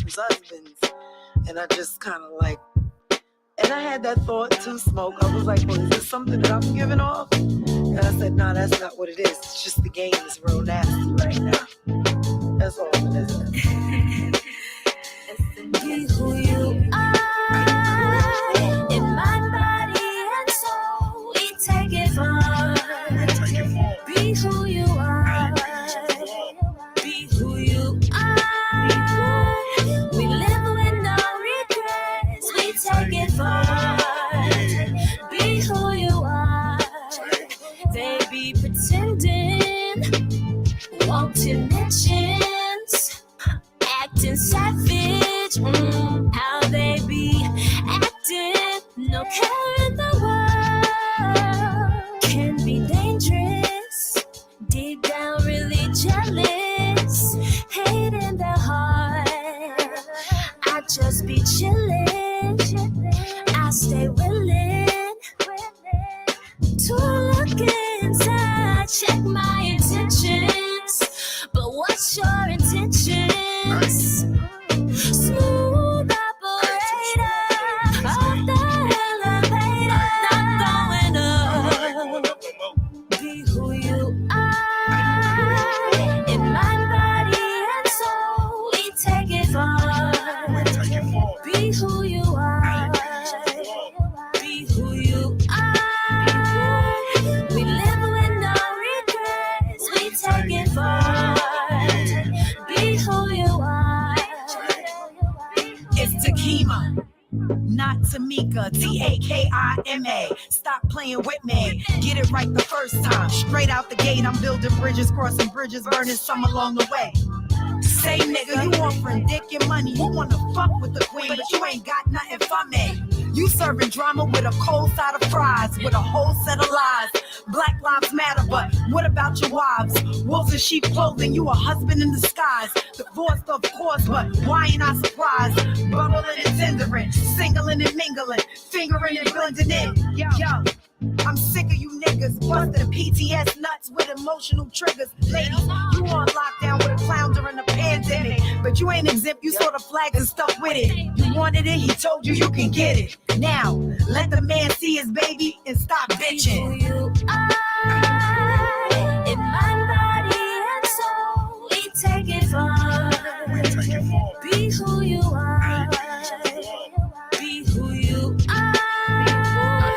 people's husbands. And I just kind of like, and I had that thought to Smoke. I was like, well, is this something that I'm giving off? And I said, nah, that's not what it is. It's just the game is real nasty right now. That's all it is. Be who you are, in mind, body, and soul. We take it far. Be who you are. Be who you are. We live with no regrets. We take it far. Be who you are. They be pretending, wanting mentions, acting savage. How they be acting, no care in the world. Can be dangerous, deep down really jealous, hate in their heart. I just be chilling, I stay willing to look inside, check my intentions. But what's your intentions? Smooth operator of the elevator, not going up. Be who you are, in mind, body, and soul. We take it far. Be who you are. Be who you are. We live with no regrets. We take it far. Be who you are. It's Takima, not Tamika, Takima. Stop playing with me, get it right the first time. Straight out the gate, I'm building bridges, crossing bridges, burning some along the way. Say nigga, you offering dick and money, you wanna fuck with the queen, but you ain't got nothing for me. You serving drama with a cold side of fries, with a whole set of lies. Black lives matter, but what about your wives? Wolves in sheep clothing, you a husband in disguise. Divorced, of course, but why ain't I surprised? Bubbling and tendering, singling and mingling, fingering and blending in. Yo, I'm sick of you niggas busting PTS nuts with emotional triggers. Ladies, you on lockdown with a clown during the pandemic, but you ain't exempt, you saw the flags and stuck with it. You wanted it, he told you you can get it. Now, let the man see his baby and stop bitching. Be who you are, in mind, body, and soul. We take it far. Be who you are. Be who you are.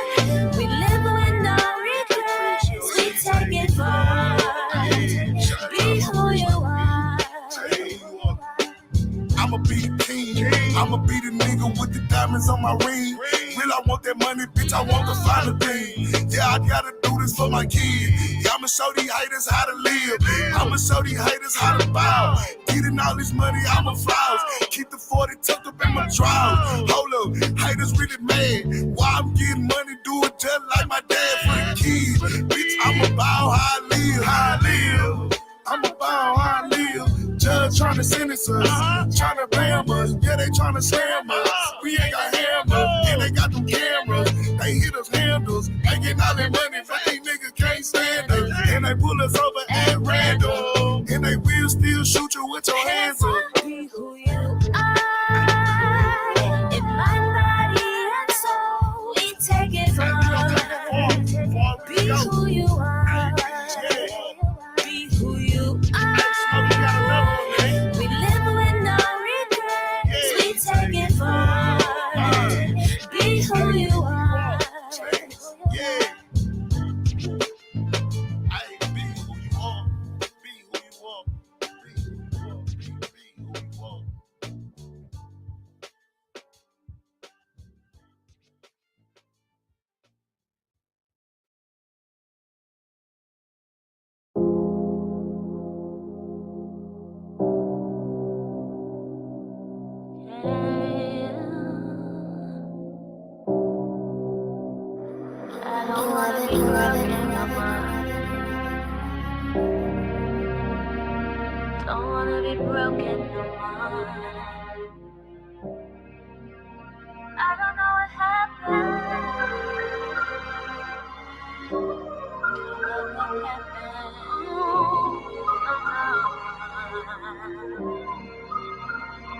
We live with no regrets. We take it far. Be who you are. I'ma be the king. I'ma be the nigga with the diamonds on my ring. Real, I want that money, bitch, I want the final thing. Yeah, I gotta do this for my kids. Yeah, I'ma show these haters how to live. I'ma show these haters how to bow. Getting all this money, I'ma flouse. Keep the 40 tucked up in my drawers. Hold up, haters really mad. Why I'm getting money, do it just like my dad for the kids. Bitch, I'ma bow how I live. I'ma bow how I live. Judge tryna sentence us, tryna bam us. Yeah, they tryna slam us. We ain't got hammers, and they got them cameras. They hit us handles. They getting all that money, but these niggas can't stand us. And they pull us over at random. And they will still shoot you with your hands up. Be who you are, in mind, body, and soul. We take it far. Be who you are. Be who you are. We live with no regrets. We take it far. Be who you are. Yeah. Be who you are. Be who you are. Be who you are. Be who you are. Don't wanna be broken no more. I don't know what happened.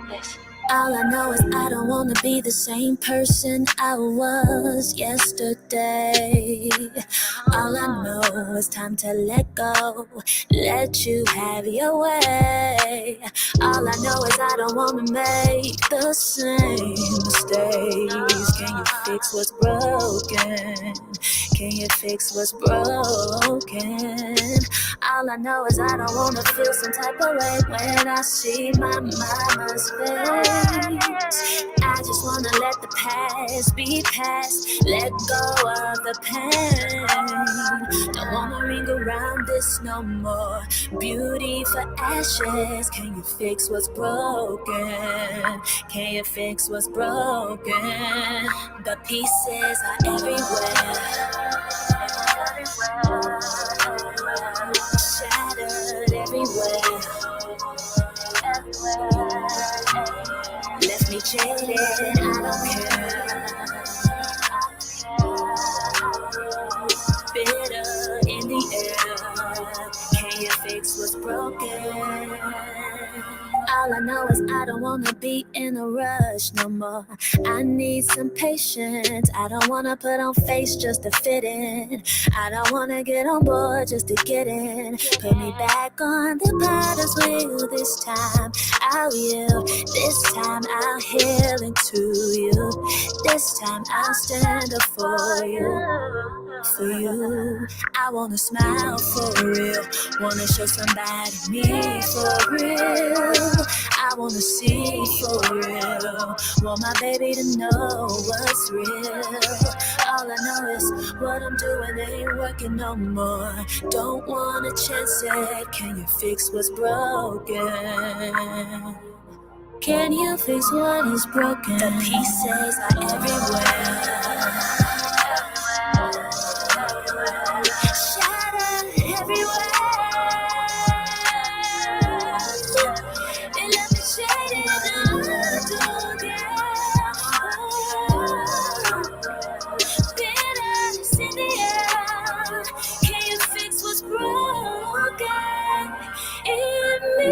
Listen. All I know is I don't wanna be the same person I was yesterday. All I know is time to let go, let you have your way. All I know is I don't wanna make the same mistakes. Can you fix what's broken? Can you fix what's broken? All I know is I don't wanna feel some type of way when I see my mama's face. I just wanna let the past be past, let go of the pain. Don't wanna ring around this no more. Beauty for ashes. Can you fix what's broken? Can you fix what's broken? The pieces are everywhere. Shattered everywhere. Left me jaded, I don't care. Bitter in the air. Can you fix what's broken? All I know is I don't wanna be in a rush no more. I need some patience. I don't wanna put on face just to fit in. I don't wanna get on board just to get in. Put me back on the potter's wheel. This time I'll yield. This time I'll heal into you. This time I'll stand up for you. For you, I wanna smile for real. Wanna show somebody me for real. I wanna see for real. Want my baby to know what's real. All I know is what I'm doing ain't working no more. Don't wanna chance it. Can you fix what's broken? Can you fix what is broken? The pieces are everywhere. Shattered everywhere. They left me shaded bitterness in the air. Can you fix what's broken in me?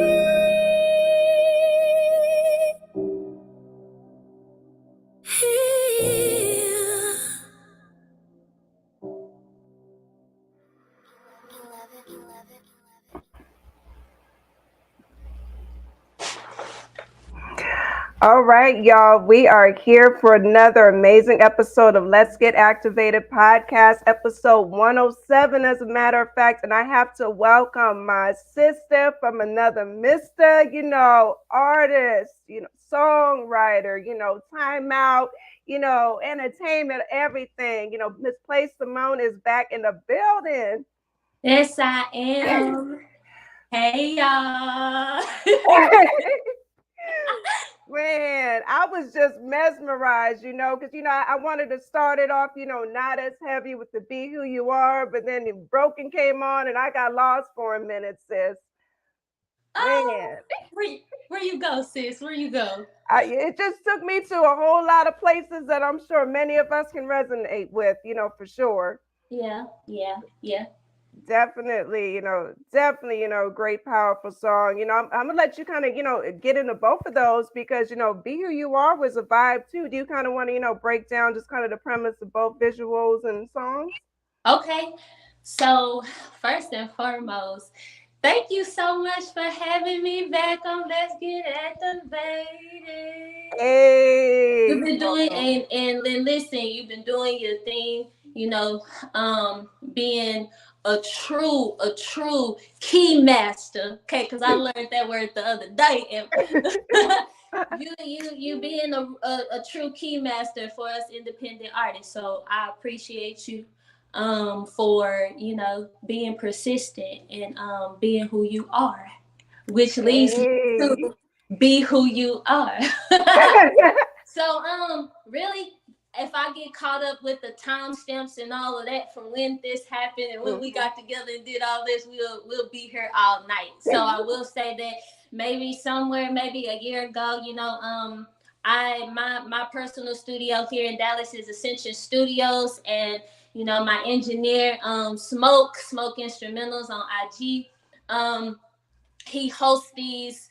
All right, y'all. We are here for another amazing episode of Let's Get Activated podcast, episode 107, as a matter of fact. And I have to welcome my sister from another mister, artist, songwriter, timeout, entertainment, everything. Miss Play Simone is back in the building. Yes, I am. Hey, y'all. Man, I was just mesmerized, because, I wanted to start it off, not as heavy with the Be Who You Are, but then the Broken came on and I got lost for a minute, sis. Man. Where you go, sis? Where you go? It just took me to a whole lot of places that I'm sure many of us can resonate with, for sure. Yeah. Definitely, great, powerful song. I'm gonna let you kind of, get into both of those because, Be Who You Are was a vibe too. Do you kind of want to, break down just kind of the premise of both visuals and songs? Okay. So, first and foremost, thank you so much for having me back on Let's Get Activated. Hey. You've been doing, and listen, you've been doing your thing, being a true key master, okay? Because I learned that word the other day. And you being a true key master for us independent artists. So I appreciate you for being persistent and being who you are, which leads me to be who you are. So really, if I get caught up with the timestamps and all of that from when this happened and when we got together and did all this, we'll be here all night. So I will say that maybe a year ago, my personal studio here in Dallas is Ascension Studios, and my engineer Smoke Instrumentals on IG. He hosts these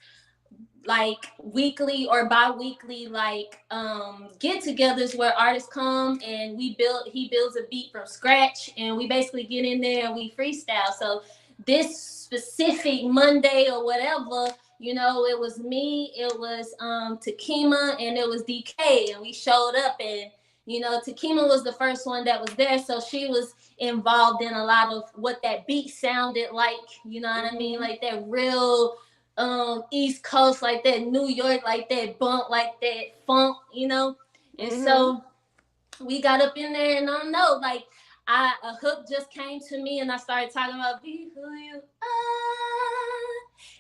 like weekly or bi-weekly like get-togethers where artists come and he builds a beat from scratch, and we basically get in there and we freestyle. So this specific Monday or whatever, you know, it was me, it was Takima, and it was DK, and we showed up, and you know, Takima was the first one that was there, so she was involved in a lot of what that beat sounded like, you know what I mean, like that real East Coast, like that New York, like that bump, like that funk, you know. And so we got up in there, and I don't know, like a hook just came to me, and I started talking about be who you are.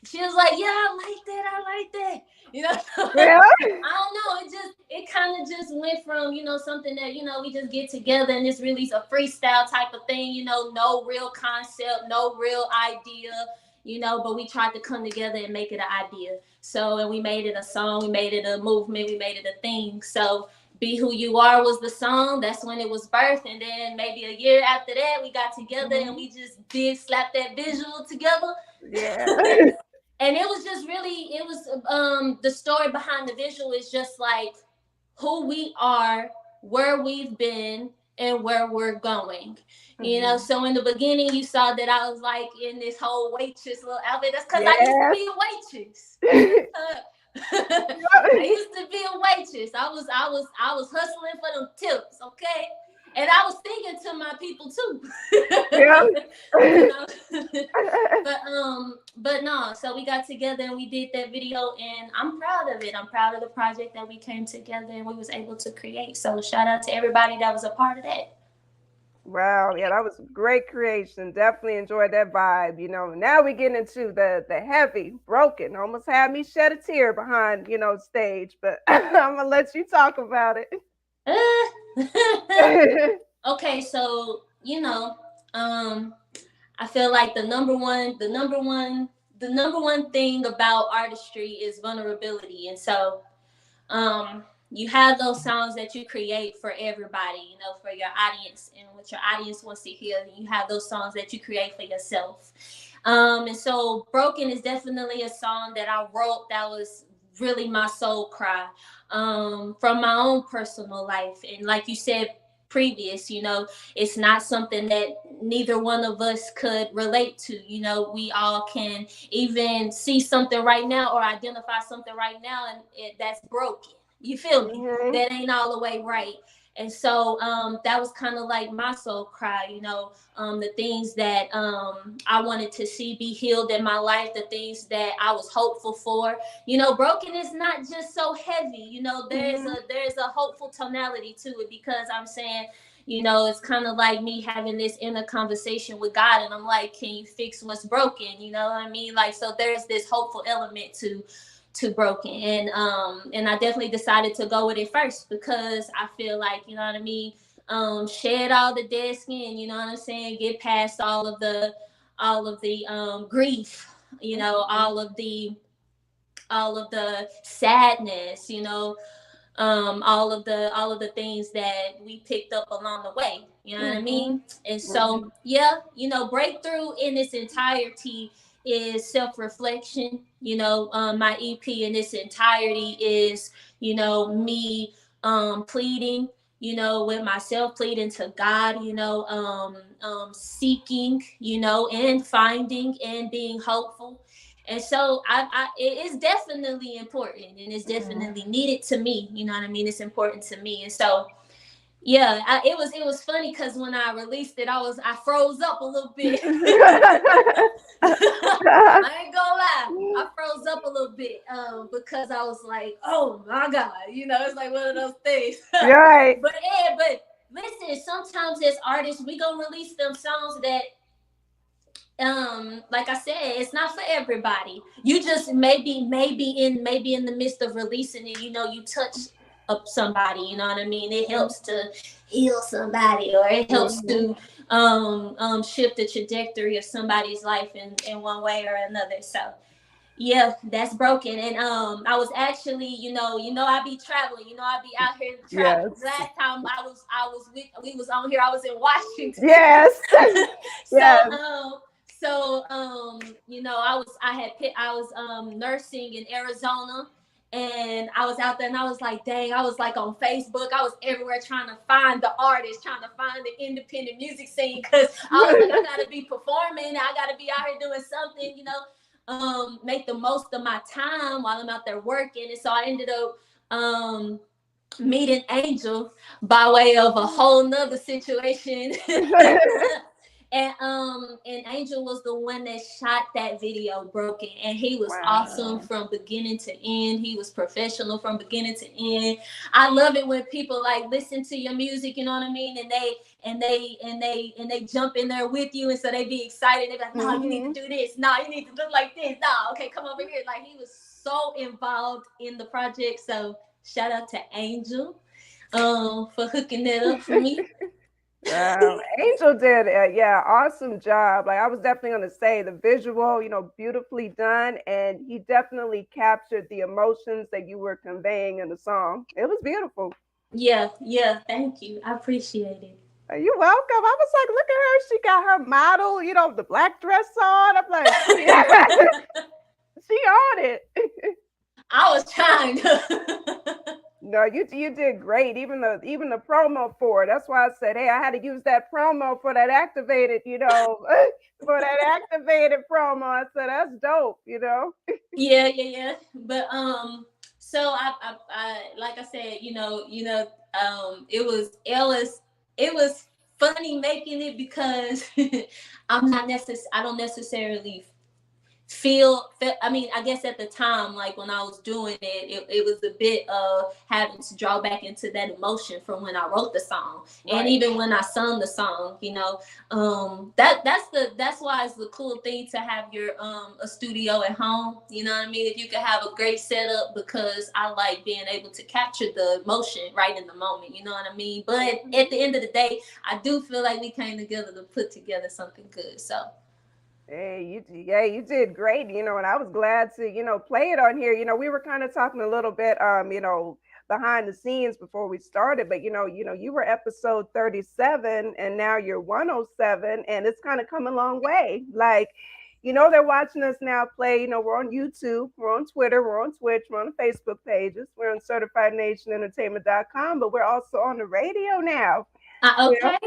She was like, yeah, I like that, you know. Yeah. I don't know, it kind of just went from, you know, something that, you know, we just get together and it's really a freestyle type of thing, you know, no real concept, no real idea, you know, but we tried to come together and make it an idea. So, and we made it a song, we made it a movement, we made it a thing. So Be Who You Are was the song. That's when it was birthed. And then maybe a year after that, we got together and we just did slap that visual together. Yeah. And it was just really, it was the story behind the visual is just like who we are, where we've been, and where we're going. You know, so in the beginning, you saw that I was like in this whole waitress little outfit. That's because I used to be a waitress. I used to be a waitress. I was hustling for them tips, okay? And I was thinking to my people too. Yeah. You know? But no, so we got together and we did that video, and I'm proud of it. I'm proud of the project that we came together and we was able to create. So shout out to everybody that was a part of that. Wow, yeah, that was a great creation. Definitely enjoyed that vibe. You know, now we get into the heavy, broken. Almost had me shed a tear behind, you know, stage. But I'm gonna let you talk about it. Okay, so you know, I feel like the number one thing about artistry is vulnerability, and so you have those songs that you create for everybody, you know, for your audience and what your audience wants to hear. And you have those songs that you create for yourself. And so Broken is definitely a song that I wrote that was really my soul cry from my own personal life. And like you said previous, you know, it's not something that neither one of us could relate to. You know, we all can even see something right now or identify something right now and that's broken. You feel me? That ain't all the way right. And so that was kind of like my soul cry, you know, the things that I wanted to see be healed in my life, the things that I was hopeful for. You know, broken is not just so heavy. You know, there's a hopeful tonality to it, because I'm saying, you know, it's kind of like me having this inner conversation with God, and I'm like, can you fix what's broken? You know what I mean? Like, so there's this hopeful element to Broken, and I definitely decided to go with it first, because I feel like, you know what I mean, shed all the dead skin, you know what I'm saying, get past all of the grief, you know, all of the sadness, you know, all of the things that we picked up along the way, you know what I mean. And so yeah, you know, Breakthrough in its entirety is self-reflection. You know, my EP in its entirety is, you know, me pleading, you know, with myself, pleading to God, you know, seeking, you know, and finding and being hopeful. And so it is definitely important, and it's definitely needed to me, you know what I mean? It's important to me. And so yeah, it was funny, because when I released it, I froze up a little bit. I ain't gonna lie, I froze up a little bit because I was like, oh my God, you know, it's like one of those things. Right. But listen, sometimes as artists, we gonna release them songs that like I said, it's not for everybody. You just maybe in the midst of releasing it, you know, you touch up somebody, you know what I mean? It helps to heal somebody, or it helps to shift the trajectory of somebody's life in one way or another. So yeah, that's Broken. And I was actually, you know, I be traveling, you know, I be out here traveling. Yes. Last time we was on here, I was in Washington. Yes. So Yes. So I was nursing in Arizona, and I was out there, and I was like, dang, I was like on Facebook, I was everywhere trying to find the artists, trying to find the independent music scene, because I was like, I gotta be performing, I gotta be out here doing something, make the most of my time while I'm out there working. And so I ended up meeting Angel by way of a whole nother situation. And Angel was the one that shot that video Broken, and he was awesome from beginning to end. He was professional from beginning to end. I love it when people like listen to your music, you know what I mean, and they jump in there with you, and so they be excited. They're like, no, you need to do this, no, you need to look like this, no, okay, come over here. Like, he was so involved in the project. So shout out to Angel for hooking that up for me. Angel did awesome job. Like, I was definitely going to say the visual, beautifully done, and he definitely captured the emotions that you were conveying in the song. It was beautiful. Yeah, thank you, I appreciate it. You're welcome. I was like, look at her, she got her model, the black dress on. I'm like, yeah. She on it. I was trying to. No, you did great. Even the promo for it. That's why I said, hey, I had to use that promo for that activated, for that activated promo. I said, that's dope, Yeah. But so I like I said, it was funny making it, because I don't necessarily feel I mean, I guess at the time, like when I was doing it was a bit of having to draw back into that emotion from when I wrote the song. Right. And even when I sung the song, that's why it's the cool thing to have your a studio at home, you know what I mean, if you can have a great setup, because I like being able to capture the emotion right in the moment, you know what I mean. But at the end of the day, I do feel like we came together to put together something good. So hey, you did great, and I was glad to, play it on here. We were kind of talking a little bit, behind the scenes before we started, but you were episode 37, and now you're 107, and it's kind of come a long way. Like, they're watching us now play. We're on YouTube, we're on Twitter, we're on Twitch, we're on the Facebook pages, we're on CertifiedNationEntertainment.com, but we're also on the radio now. Okay.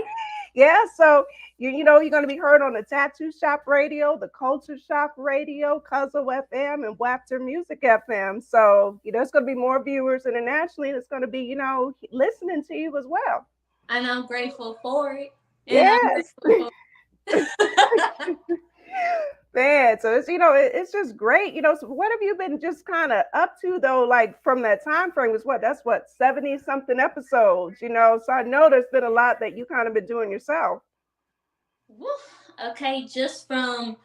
Yeah, so you're going to be heard on the Tattoo Shop Radio, the Culture Shop Radio, Cuzzle FM, and Wapter Music FM. So there's going to be more viewers internationally that's going to be listening to you as well. And I'm grateful for it. Yes. Man, so it's it's just great. So what have you been just kind of up to though? Like, from that time frame was that's 70 something episodes. So I know there's been a lot that you kind of been doing yourself. Okay, just from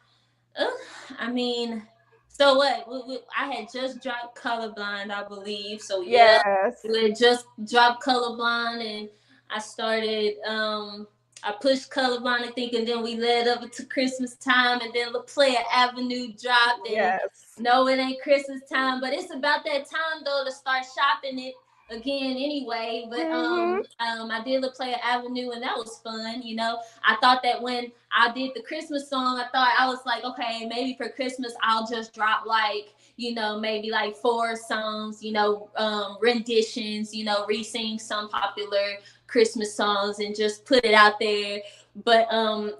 I mean, so what? I had just dropped Colorblind, I believe. So yeah, yes, we had just dropped Colorblind, and I started I pushed Colorblind, I think, and then we led up to Christmas time, and then La Playa Avenue dropped. And yes. No, it ain't Christmas time, but it's about that time though to start shopping it again anyway. But I did La Playa Avenue, and that was fun. I thought that when I did the Christmas song, I was like, okay, maybe for Christmas I'll just drop like, maybe like 4 songs, renditions, re-sing some popular Christmas songs and just put it out there. But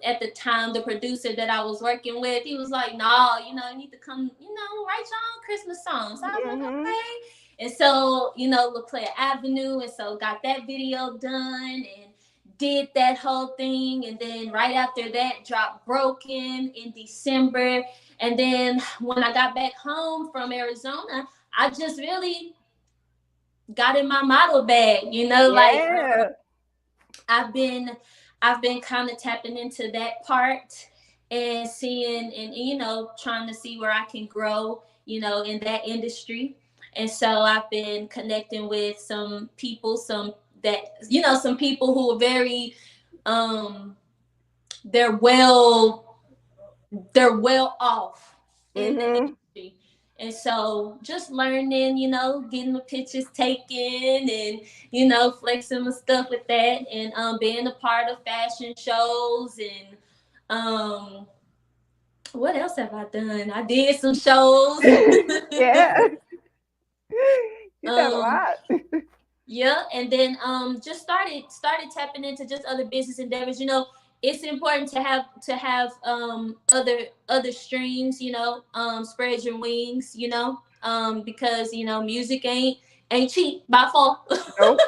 at the time, the producer that I was working with, he was like, no, you need to come, write your own Christmas songs. So I was like, okay. And so, La Playa Avenue, and so got that video done and did that whole thing. And then right after that, dropped Broken in December. And then when I got back home from Arizona, I just really got in my model bag, like I've been kind of tapping into that part and seeing and, trying to see where I can grow, in that industry. And so I've been connecting with some people, some people who are very, they're well off in the industry. And so just learning, getting my pictures taken and, flexing my stuff with that, and being a part of fashion shows and What else have I done? I did some shows. Yeah. You done a um, lot. yeah, and then just started tapping into just other business endeavors. You know, it's important to have other streams. You know, spread your wings. You know, because you know music ain't cheap by far. Nope.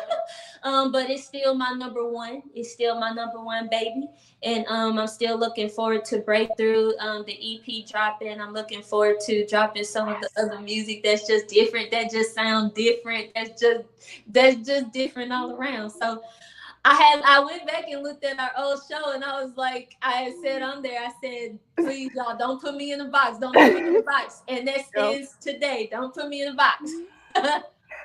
But it's still my number one. It's still my number one baby, and I'm still looking forward to Breakthrough, the EP dropping. I'm looking forward to dropping some of the other music that's just different, that just sound different, that's just different all around. So I went back and looked at our old show, and I was like, I had said on there, I said, please y'all don't put me in a box, don't put me in a box, and that No. stands today. Don't put me in a box.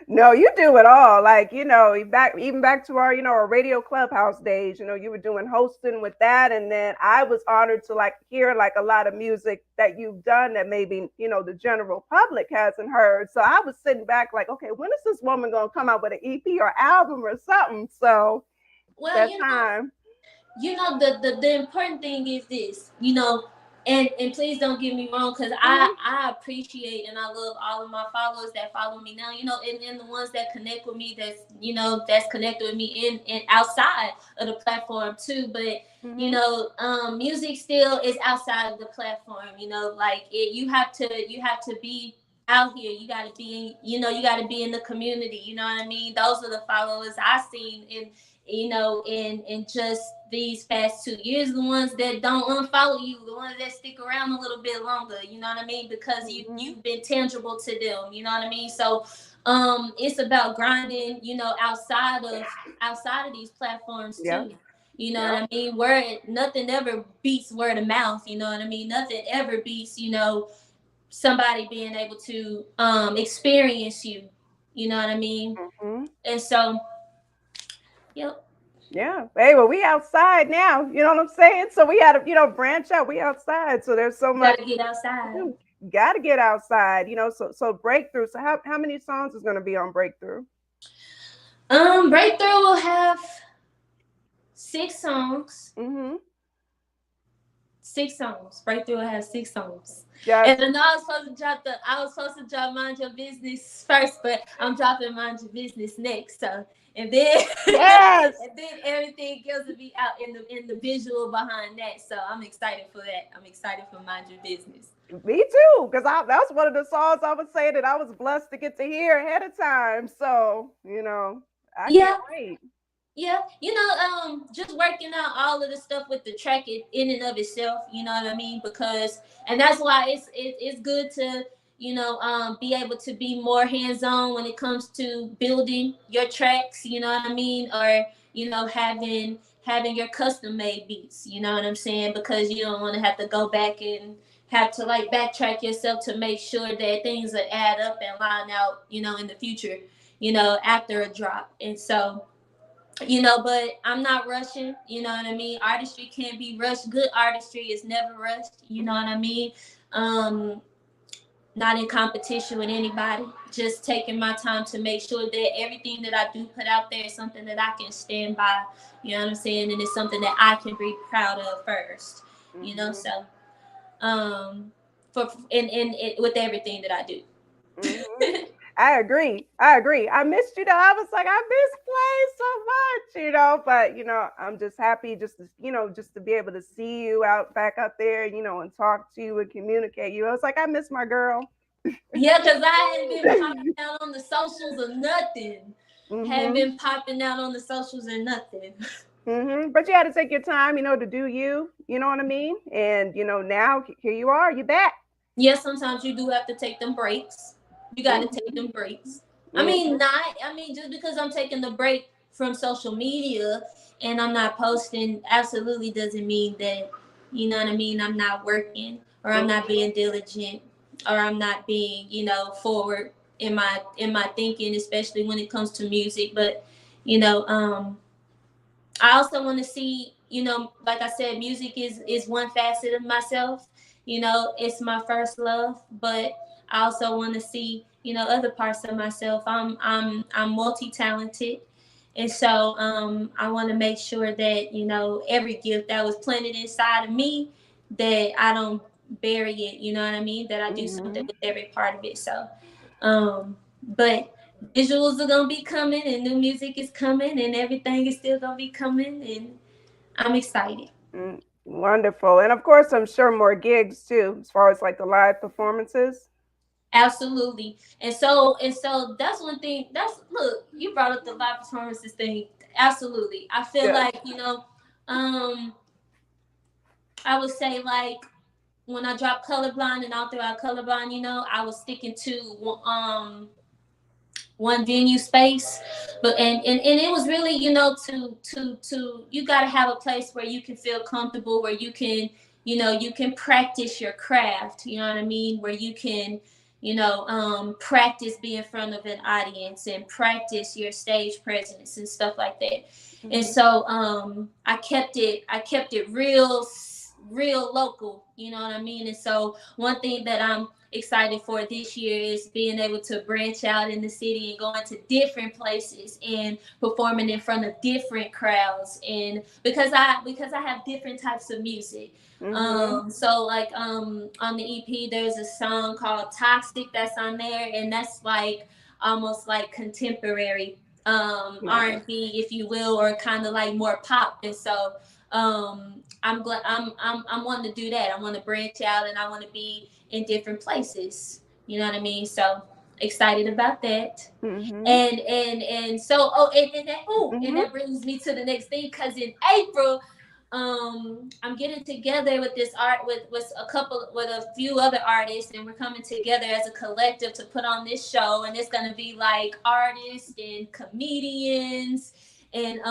No, you do it all. Like, even back to our, our radio clubhouse days, you were doing hosting with that. And then I was honored to like hear like a lot of music that you've done that maybe, the general public hasn't heard. So I was sitting back like, okay, when is this woman going to come out with an EP or album or something? So Well, that time. the important thing is this, and please don't get me wrong, because Mhm. I appreciate and I love all of my followers that follow me now, and the ones that connect with me, that's connected with me in outside of the platform too. But Mhm. music still is outside of the platform. Like you have to be out here. You got to be in the community. You know what I mean? Those are the followers I seen in just these past 2 years, the ones that don't unfollow you, the ones that stick around a little bit longer, you know what I mean? Because you've been tangible to them, you know what I mean? So it's about grinding, outside of these platforms Yeah. too. You know Yeah. what I mean? Word, nothing ever beats word of mouth, you know what I mean? Nothing ever beats, somebody being able to experience you, you know what I mean? Mhm. And so, yep. Yeah. Hey, well, we outside now. You know what I'm saying? So we had to, branch out. We outside. So there's so much Gotta get to outside. do. Got to get outside. So Breakthrough. So how many songs is going to be on Breakthrough? Breakthrough will have 6 songs. Mm-hmm. 6 songs. Breakthrough will have 6 songs. And Gotcha. I know I was supposed to drop Mind Your Business first, but I'm dropping Mind Your Business next. So and then Yes. and then everything else will be out in the visual behind that. So I'm excited for that. I'm excited for Mind Your Business. Me too. Because that's one of the songs I would say that I was blessed to get to hear ahead of time. So I can't Yeah, wait. yeah, just working out all of the stuff with the track in and of itself, you know what I mean? Because, and that's why it's good to, be able to be more hands on when it comes to building your tracks, you know what I mean? Or, having your custom made beats, you know what I'm saying? Because you don't want to have to go back and have to like backtrack yourself to make sure that things will add up and line out, in the future, after a drop. And so, but I'm not rushing, you know what I mean? Artistry can't be rushed. Good artistry is never rushed, you know what I mean? Um, Not in competition with anybody, just taking my time to make sure that everything that I do put out there is something that I can stand by, you know what I'm saying? And it's something that I can be proud of first, Mm-hmm. so for in with everything that I do. Mm-hmm. I agree. I agree. I missed you though. I was like, I miss Play so much, but I'm just happy just to be able to see you back out there, and talk to you and communicate you. I was like, I miss my girl. Yeah, because I hadn't been popping out on the socials or nothing. Hadn't Mhm. been popping out on the socials or nothing. Mhm. But you had to take your time, to do you. You know what I mean? And now here you are. You back. Yeah, sometimes you do have to take them breaks. You got to take Mhm. them breaks. Mhm. Just because I'm taking the break from social media and I'm not posting, absolutely doesn't mean that, you know what I mean, I'm not working or I'm not being diligent or I'm not being, forward in my thinking, especially when it comes to music. But, you know, um, I also want to see, like I said, music is one facet of myself. It's my first love, but I also want to see, other parts of myself. I'm multi-talented. And so I want to make sure that, every gift that was planted inside of me, that I don't bury it, you know what I mean? That I do something with every part of it. So, but visuals are gonna be coming, and new music is coming, and everything is still gonna be coming, and I'm excited. Wonderful. And of course, I'm sure more gigs too, as far as like the live performances. Absolutely. And so that's one thing. That's, look, you brought up the live performances thing. Absolutely. I feel Yeah. like, um I would say, like, when I dropped Colorblind and all throughout Colorblind, I was sticking to one venue space, but and it was really, to you got to have a place where you can feel comfortable, where you can practice your craft, you know what I mean, where you can practice being in front of an audience and practice your stage presence and stuff like that. And so I kept it real local, you know what I mean. And so one thing that I'm excited for this year is being able to branch out in the city and going to different places and performing in front of different crowds, and because I have different types of music. So like on the EP there's a song called Toxic that's on there, and that's like almost like contemporary R&B, if you will, or kind of like more pop. And so I'm glad I'm wanting to do that. I want to branch out and I want to be in different places. You know what I mean? So excited about that. And that brings me to the next thing, because in April, I'm getting together with a few other artists, and we're coming together as a collective to put on this show, and it's gonna be like artists and comedians and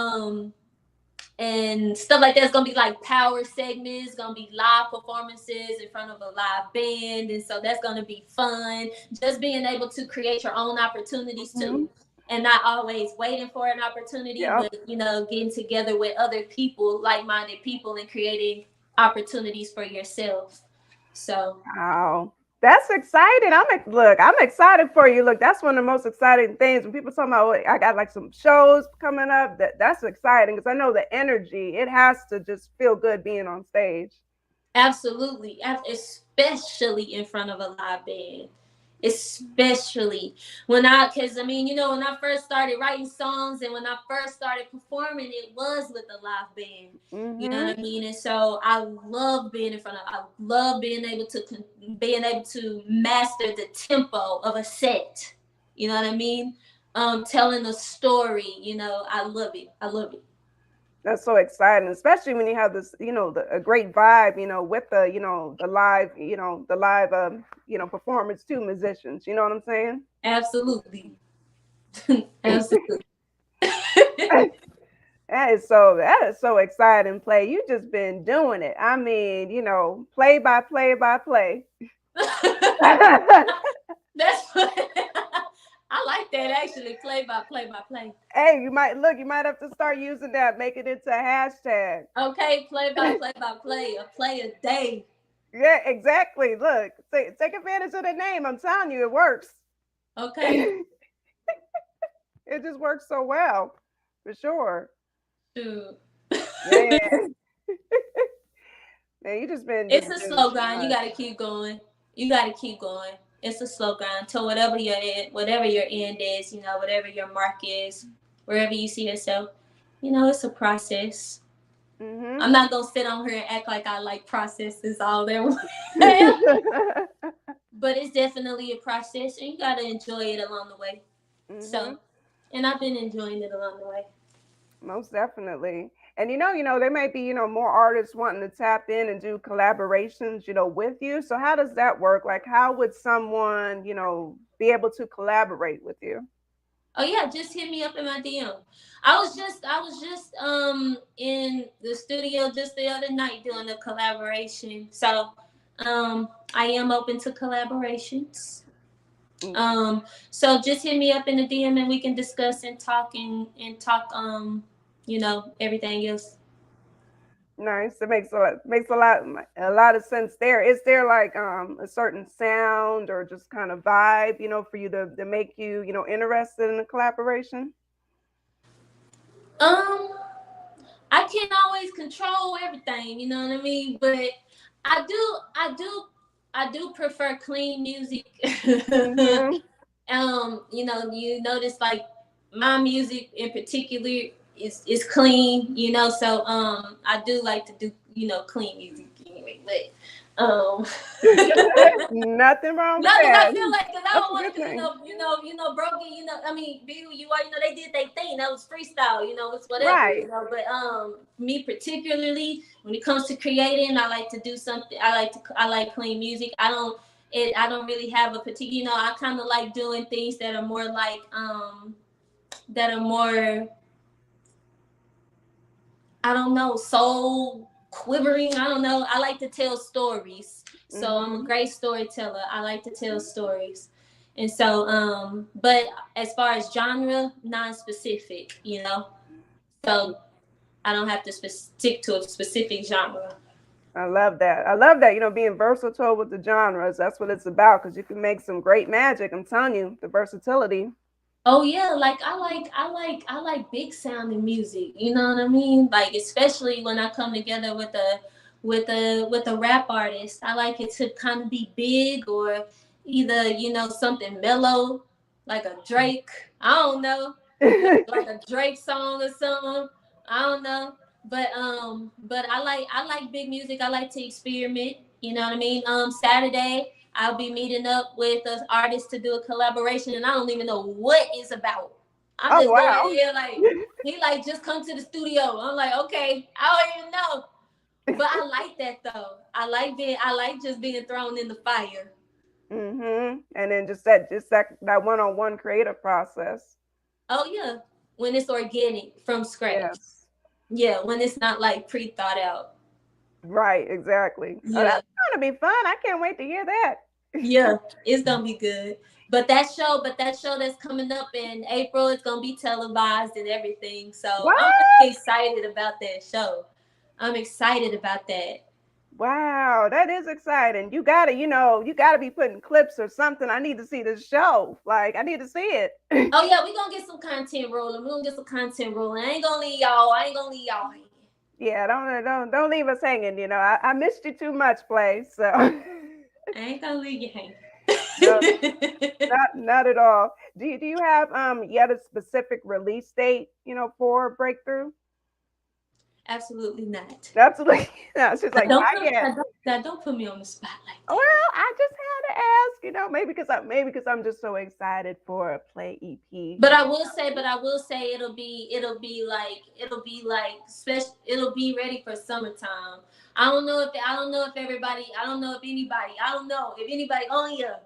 stuff like that. It's gonna be like power segments, gonna be live performances in front of a live band, and so that's gonna be fun. Just being able to create your own opportunities too, and not always waiting for an opportunity, but getting together with other people, like-minded people, and creating opportunities for yourself. So Wow. That's exciting. I'm excited for you. Look, that's one of the most exciting things when people talk about, "Oh, I got like some shows coming up." That's exciting, because I know the energy. It has to just feel good being on stage. absolutely, especially in front of a live band. Especially when I first started writing songs and when I first started performing, it was with a live band. You know what I mean? And so I love being in front of. I love being able to master the tempo of a set. You know what I mean? Telling a story. I love it. I love it. That's so exciting, especially when you have this, a great vibe, with the live, performance to musicians. You know what I'm saying? Absolutely. Absolutely. That is so exciting, Play. You just been doing it. I mean, play by play by play. That's what I like that, actually. Play by play. Hey, you might have to start using that, make it into a hashtag. Okay, play by play, a play a day. Yeah, exactly. Look, take advantage of the name. I'm telling you, it works. Okay. It just works so well, for sure. Shoot. Man. Man, you just been. It's a slow grind. You got to keep going. It's a slow grind to whatever your end is, whatever your mark is, wherever you see yourself. It's a process. I'm not gonna sit on here and act like I like processes all there. But it's definitely a process, and you gotta enjoy it along the way. So, and I've been enjoying it along the way. Most definitely. And there may be, more artists wanting to tap in and do collaborations, with you. So how does that work? Like, how would someone, be able to collaborate with you? Oh yeah, just hit me up in my DM. I was just in the studio just the other night doing a collaboration. So I am open to collaborations. So just hit me up in the DM and we can discuss and talk everything else. Nice. It makes a lot of sense there. Is there like a certain sound or just kind of vibe, for you to make you, interested in a collaboration? I can't always control everything, you know what I mean? But I do I do prefer clean music. Mm-hmm. You know, you notice like my music in particular is clean, you know, so I do like to do, you know, clean music anyway, but Nothing wrong no, with because I that. feel like, because I That's don't a want good to, because thing. Broken, you know, I mean, be who you are, you know, they did their thing. That was freestyle, you know, it's whatever, Right. you know. But me particularly, when it comes to creating, I like to do something. I like clean music. I don't really have a particular, you know. I kind of like doing things that are more like that are more, I don't know, soul quivering. I don't know. I like to tell stories. So I'm a Mm-hmm. great storyteller. I like to tell stories. And so, but as far as genre, non-specific, you know. So I don't have to stick to a specific genre. I love that. I love that. You know, being versatile with the genres. That's what it's about. Because you can make some great magic. I'm telling you, the versatility. Oh yeah, like I like big sounding music. You know what I mean? Like especially when I come together with a rap artist. I like it to kind of be big or either, you know, something mellow, like a Drake. I don't know, like a Drake song or something. I don't know. But I like big music. I like to experiment. You know what I mean? Saturday I'll be meeting up with an artist to do a collaboration, and I don't even know what it's about. I'm Oh just going wow. here like he like just come to the studio. I'm like, okay, I don't even know, but I like that though. I like just being thrown in the fire. Mm-hmm. And then just that one-on-one creative process. Oh yeah, when it's organic from scratch. Yes. Yeah, when it's not like pre thought out. Right. Exactly. Oh, Yeah. that's gonna be fun. I can't wait to hear that. Yeah, it's gonna be good. But that show that's coming up in April, it's gonna be televised and everything. So What? I'm really excited about that show. I'm excited about that. Wow, that is exciting. You gotta, you gotta be putting clips or something. I need to see the show. Like, I need to see it. Oh yeah, we gonna get some content rolling. We're gonna get some content rolling. I ain't gonna leave y'all hanging. Yeah, don't leave us hanging. I missed you too much, Play. So I ain't gonna leave you hanging. no, not at all. Do you have yet a specific release date, for Breakthrough? Absolutely not. Absolutely. No, she's like, not yet. Don't put me on the spot like Well, that. I just had to ask, maybe because I'm just so excited for a Play EP. But I will say it'll be like special. It'll be ready for summertime. I don't know if everybody. I don't know if anybody. I don't know if anybody on here.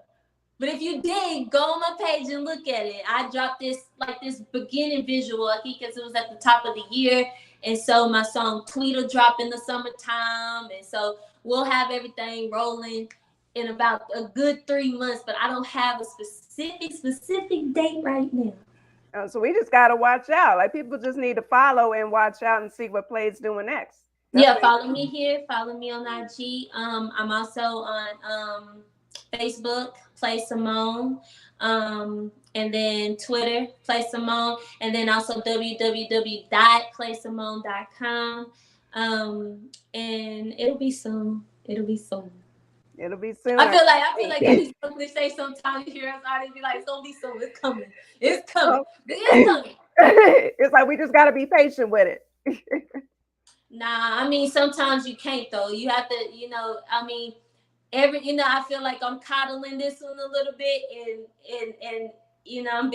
But if you did, go on my page and look at it. I dropped this beginning visual, I think, because it was at the top of the year, and so my song "Tweet" will drop in the summertime, and so we'll have everything rolling in about a good 3 months. But I don't have a specific date right now. So we just gotta watch out. Like people just need to follow and watch out and see what Play's doing next. That's Yeah, what. follow me here. Follow me on IG. I'm also on Facebook, Play Simone, and then Twitter, Play Simone, and then also www.playsimone.com. And it'll be soon. It'll be soon. It'll be soon. I feel like it be so cliche sometimes. You hear us always be like, it's gonna be soon. It's coming. It's coming. It's coming. It's like we just gotta be patient with it. Nah, I mean sometimes you can't though. You have to, you know. I mean, I feel like I'm coddling this one a little bit, and you know, I'm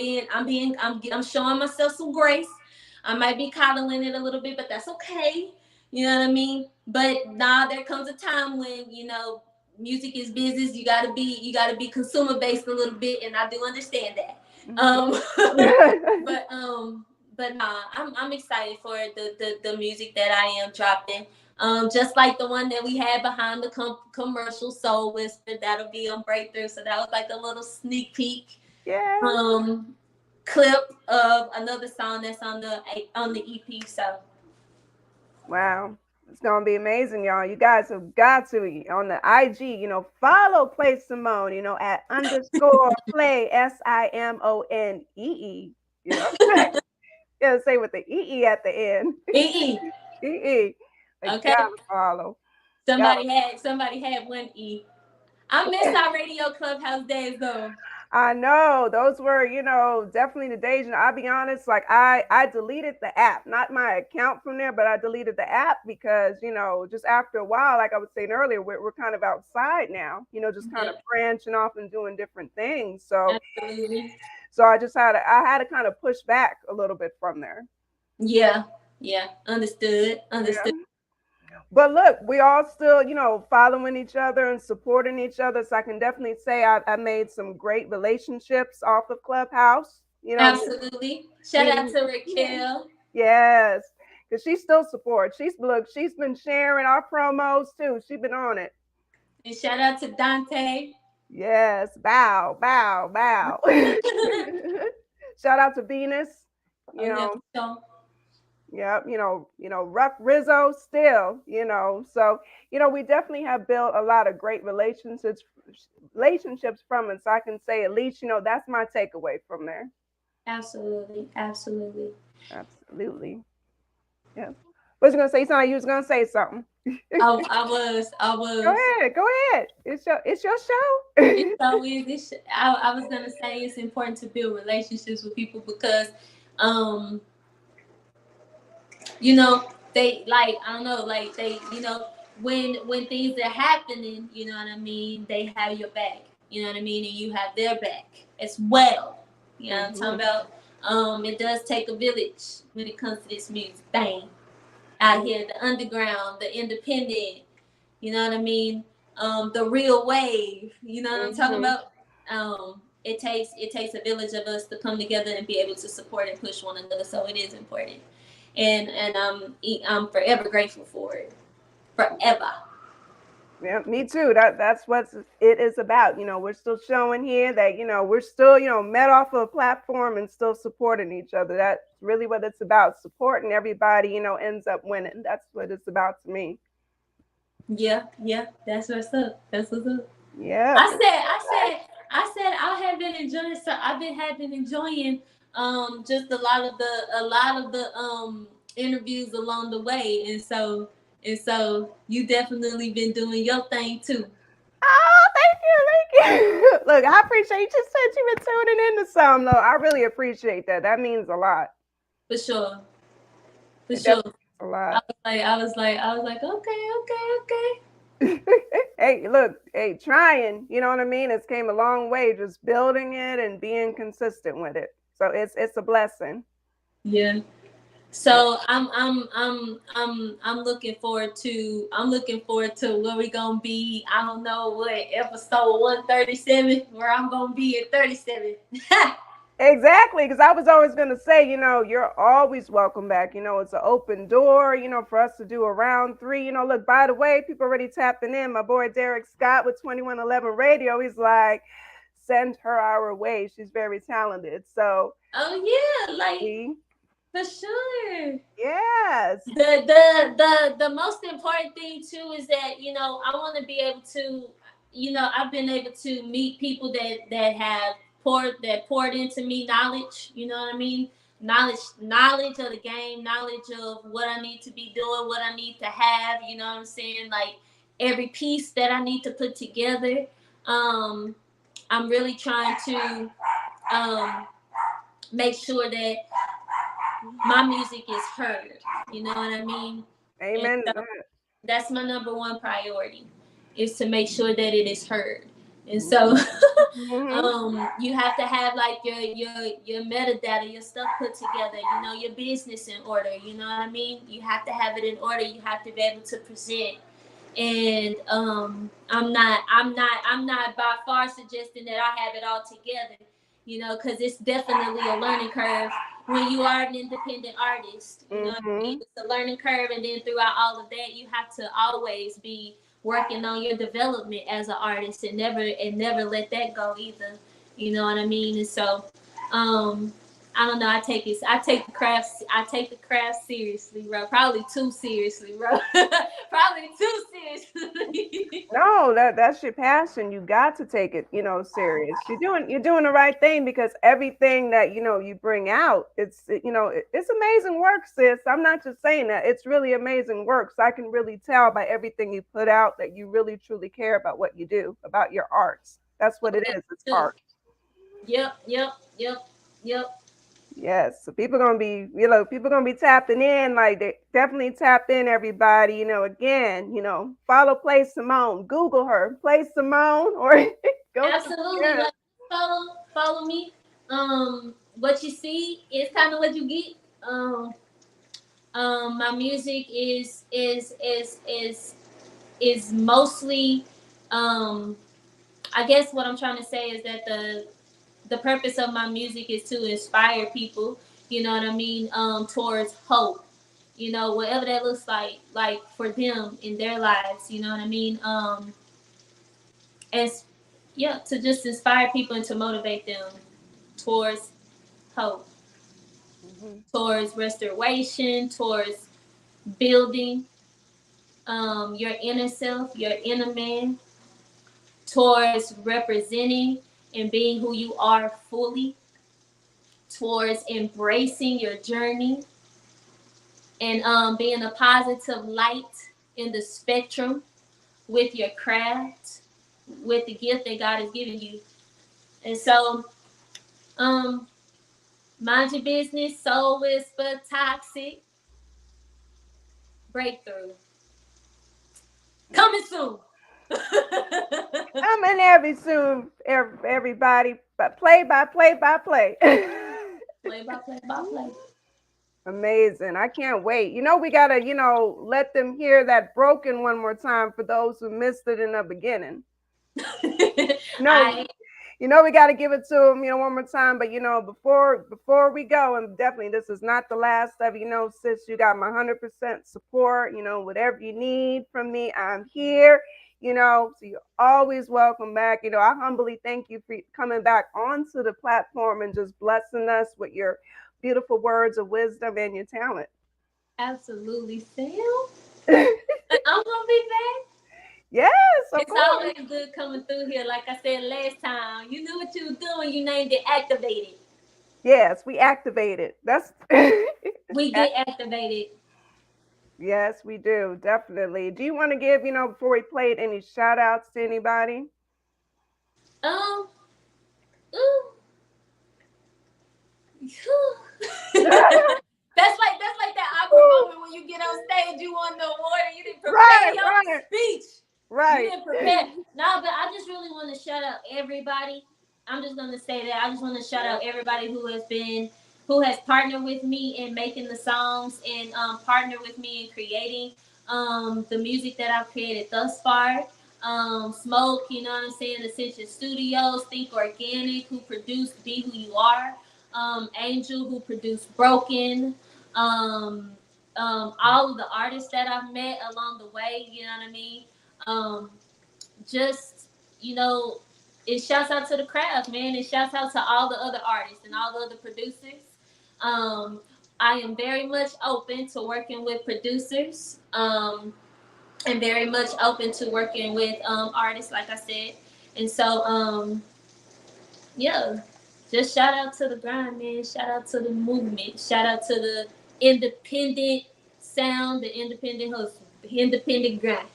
showing myself some grace. I might be coddling it a little bit, but that's okay. You know what I mean? But nah, there comes a time when, you know, music is business. You gotta be consumer based a little bit, and I do understand that. But but nah, I'm excited for the music that I am dropping. Just like the one that we had behind the commercial, Soul Whisper, that'll be on Breakthrough. So that was like a little sneak peek Yeah. clip of another song that's on the EP. So Wow. It's gonna be amazing, y'all. You guys have got to on the IG, follow Play Simone, at _play SIMONEE. Gotta say with the EE at the end. EE. EE. Okay. Gotta follow. Somebody had one E. I miss our radio clubhouse days though. I know those were, definitely the days. I'll be honest, like I deleted the app, not my account from there, but I deleted the app because, just after a while, like I was saying earlier, we're kind of outside now, just kind of branching off and doing different things. So, Absolutely. so I had to kind of push back a little bit from there. Yeah. Understood. Yeah. But look, we all still, following each other and supporting each other. So I can definitely say I made some great relationships off of Clubhouse. Absolutely. Shout out to Raquel. Yes, because she still supports. She's been sharing our promos too. She's been on it. And shout out to Dante. Yes, bow. Shout out to Venus. Yep, rough Rizzo still, so, we definitely have built a lot of great relationships from it. So I can say at least, that's my takeaway from there. Absolutely. Yeah. Was you gonna say something? You was gonna say something. I was. Go ahead. It's your show. I was gonna say it's important to build relationships with people because, they like, I don't know, like they, when things are happening, you know what I mean, they have your back, you know what I mean, and you have their back as well. You know what I'm talking about? It does take a village when it comes to this music thing. Out here, the underground, the independent, you know what I mean? The real wave, you know what I'm talking about? It takes a village of us to come together and be able to support and push one another. So it is important. And I'm forever grateful for it. Forever. Yeah, me too. That's what it is about. We're still showing here that, we're still, met off of a platform and still supporting each other. That's really what it's about. Supporting everybody, ends up winning. That's what it's about to me. Yeah. That's what's up. Yeah. I said I have been enjoying. So I've been enjoying just a lot of the interviews along the way, and so you definitely been doing your thing too. Oh, thank you. Look, I appreciate you. Just said you've been tuning into some, though. I really appreciate that. That means a lot. For sure. A lot. I was like, okay. Hey, look, trying, you know what I mean? It's came a long way, just building it and being consistent with it. So it's a blessing. Yeah. So I'm looking forward to where we gonna be. I don't know what episode 137 where I'm gonna be at 37. Exactly, because I was always going to say, you're always welcome back. It's an open door, for us to do a round 3. Look, by the way, people already tapping in. My boy Derek Scott with 2111 Radio, he's like, send her our way. She's very talented. So. Oh yeah, like for sure. Yes. The most important thing too is that I want to be able to, I've been able to meet people that have poured into me knowledge, you know what I mean? Knowledge of the game, knowledge of what I need to be doing, what I need to have, you know what I'm saying? Like every piece that I need to put together. I'm really trying to make sure that my music is heard, you know what I mean? Amen. So that's my number one priority, is to make sure that it is heard. And so you have to have like your metadata, your stuff put together, your business in order, you know what I mean? You have to have it in order. You have to be able to present. And I'm not by far suggesting that I have it all together, because it's definitely a learning curve when you are an independent artist. You know what I mean? It's a learning curve, and then throughout all of that, you have to always be working on your development as an artist, and never let that go either. You know what I mean? And so I don't know. I take the craft seriously, bro. Probably too seriously, bro. Probably too seriously. No, that's your passion. You got to take it, serious. You're doing the right thing, because everything that you bring out, it's amazing work, sis. I'm not just saying that. It's really amazing work. So I can really tell by everything you put out that you really truly care about what you do, about your arts. That's what it is. It's art. Yep, yep, yep, yep. Yes, so people gonna be tapping in, like they definitely tap in, everybody. Again, follow Play Simone, Google her, Play Simone, or go to Absolutely. yeah. Like, follow me. What you see is kind of what you get. My music is mostly, I guess what I'm trying to say is that the purpose of my music is to inspire people, you know what I mean, towards hope, whatever that looks like for them in their lives, you know what I mean, and yeah, to just inspire people and to motivate them towards hope, towards restoration, towards building your inner self, your inner man, towards representing and being who you are fully, towards embracing your journey and being a positive light in the spectrum with your craft, with the gift that God has given you. And so, um, mind your business, soul whisper, toxic, breakthrough. Coming soon. I'm in every soon, everybody, but play by play by play. Play by play by play. Amazing. I can't wait. We gotta, let them hear that broken one more time for those who missed it in the beginning. No, we got to give it to them, one more time. But before we go, and definitely this is not the last of sis. You got my 100% support. Whatever you need from me, I'm here. So you're always welcome back. I humbly thank you for coming back onto the platform and just blessing us with your beautiful words of wisdom and your talent. Absolutely, Sam. I'm gonna be back. Yes, of it's course. always good coming through here. Like I said last time, you knew what you were doing. You named it activated. Yes, we activated. That's we get activated. Yes, we do. Definitely. Do you want to give, before we played, any shout outs to anybody? Ooh. That's like that awkward moment when you get on stage, you won the award and you didn't prepare your speech. Right. You didn't prepare. No, but I just really want to shout out everybody. I'm just gonna say that. I just want to shout out everybody who has partnered with me in making the songs and partnered with me in creating the music that I've created thus far. Smoke, you know what I'm saying, Ascension Studios, Think Organic, who produced Be Who You Are, Angel, who produced Broken, all of the artists that I've met along the way, you know what I mean? Just, it shouts out to the craft, man. It shouts out to all the other artists and all the other producers. I am very much open to working with producers. And very much open to working with artists, like I said. And so, yeah, just shout out to the grind, man. Shout out to the movement. Shout out to the independent sound, the independent hustle, the independent grind.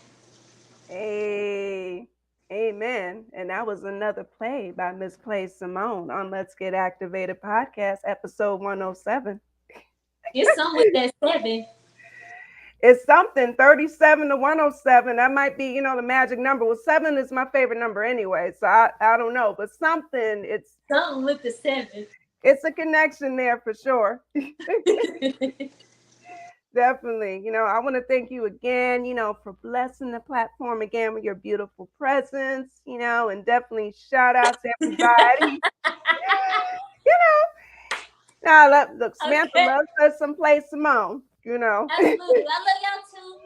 Hey, amen. And that was another play by Miss Play Simone on Let's Get Activated podcast, episode 107. It's something with that 7. It's something 37 to 107. That might be, the magic number. Well, 7 is my favorite number anyway, so I don't know, but something. It's something with the 7. It's a connection there for sure. Definitely. I want to thank you again, for blessing the platform again with your beautiful presence, and definitely shout out to everybody. Now, look, Samantha loves us some Play Simone, Absolutely. I love y'all too.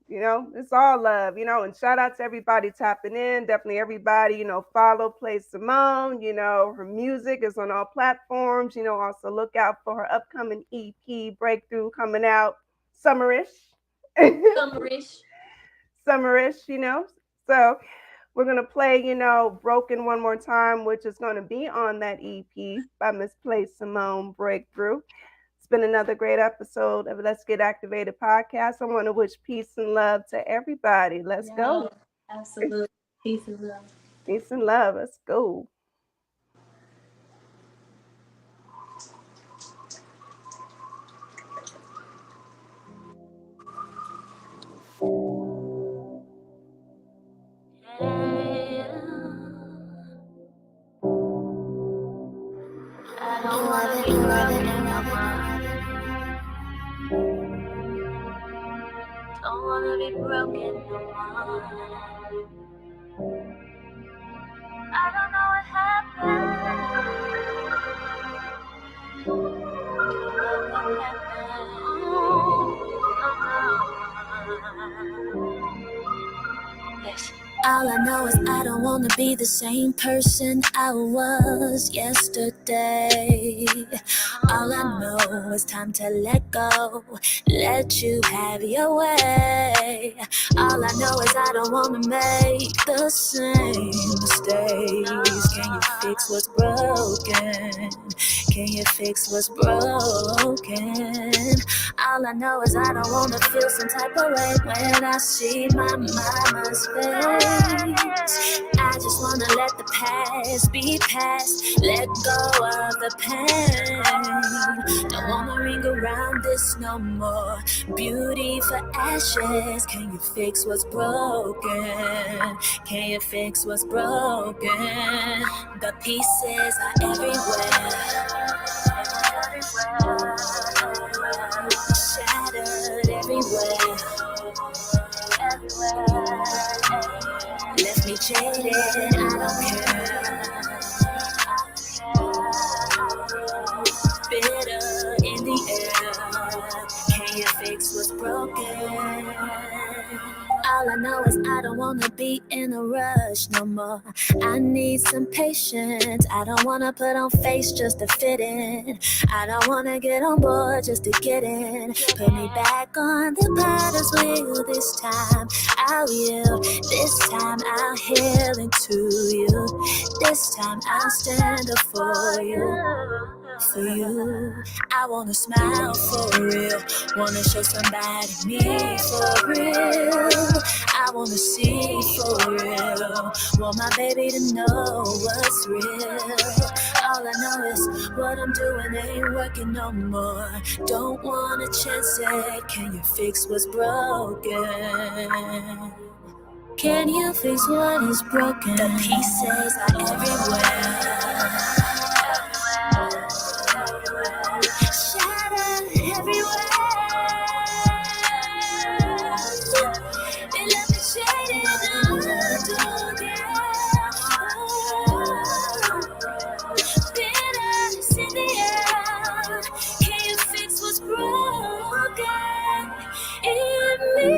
You know, it's all love, you know, and shout out to everybody tapping in. Definitely everybody, you know, follow Play Simone. You know, her music is on all platforms. You know, also look out for her upcoming EP Breakthrough coming out summerish. Summerish. Summerish, you know. So we're gonna play, you know, Broken one more time, which is gonna be on that EP by Miss Play Simone Breakthrough. It's been another great episode of Let's Get Activated podcast. I want to wish peace and love to everybody. Let's go. Absolutely. Peace and love. Peace and love. Let's go. I don't wanna be broken no more. Don't wanna be broken no more. I don't know what happened. What happened? Yes. All I know is I don't wanna be the same person I was yesterday. All I know is time to let go, let you have your way. All I know is I don't wanna make the same mistakes. Can you fix what's broken? Can you fix what's broken? All I know is I don't wanna feel some type of way when I see my mama's face. I just wanna let the past be past, let go of the pain. Don't wanna ring around this no more. Beauty for ashes. Can you fix what's broken? Can you fix what's broken? The pieces are everywhere. Shattered everywhere. Left me jaded, I don't care. Bitter in the air. Can you fix what's broken? All I know is I don't wanna be in a rush no more. I need some patience. I don't wanna put on face just to fit in. I don't wanna get on board just to get in. Put me back on the potter's wheel this time. I'll yield. This time I'll heal into you. This time I'll stand up for you. For you, I wanna smile for real. Wanna show somebody me for real. I wanna see for real. Want my baby to know what's real. All I know is what I'm doing ain't working no more. Don't wanna chance it. Can you fix what's broken? Can you fix what is broken? The pieces are everywhere. Shattered everywhere. They left me shaded and bitterness in the air. Can you fix what's broken in me?